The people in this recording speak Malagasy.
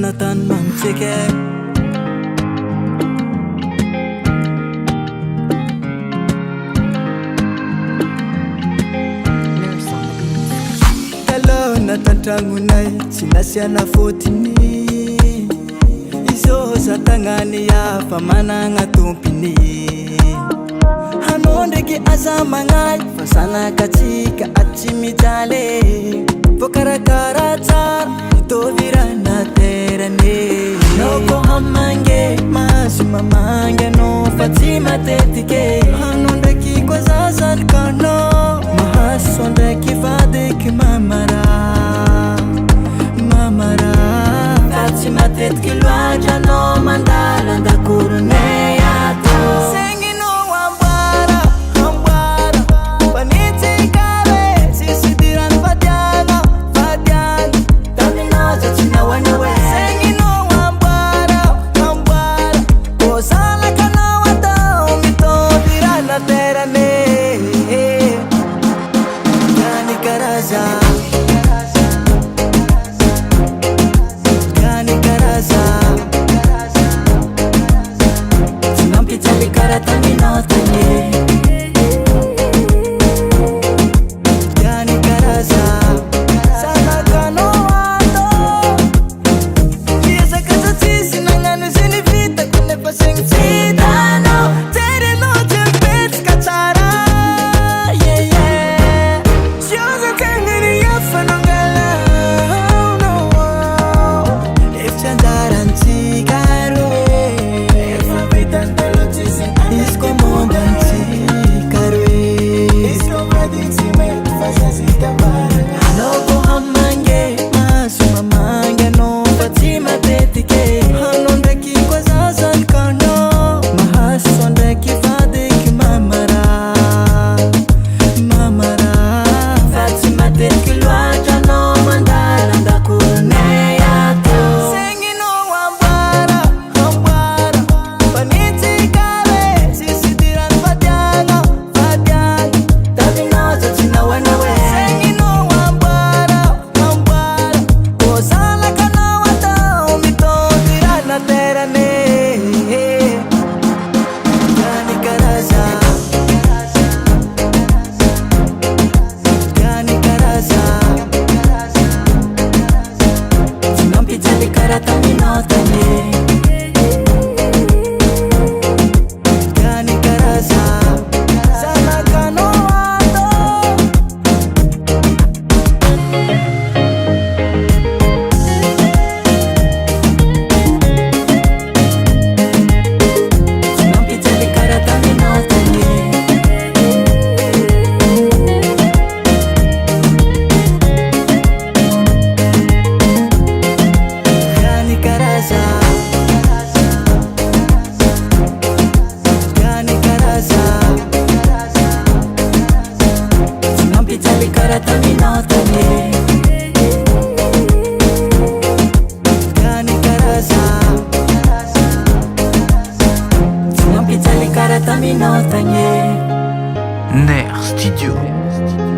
Jonathan Mamcheke. Hello natantragnonay tsy nasiana fotiny izo zatagnany fa managna tompiny hanao ndraiky aza magnay fa sanakatsika atsy mijaly voakarakara tsara mitovirana terane anao ko hamange maso mamangy anao fa tsy matetike hanao ndraiky koa zazalikanao mahaso ndraiky vadiky mamara fa tsy matetiky loatra anao mandala andakoronay ato Ner Studio.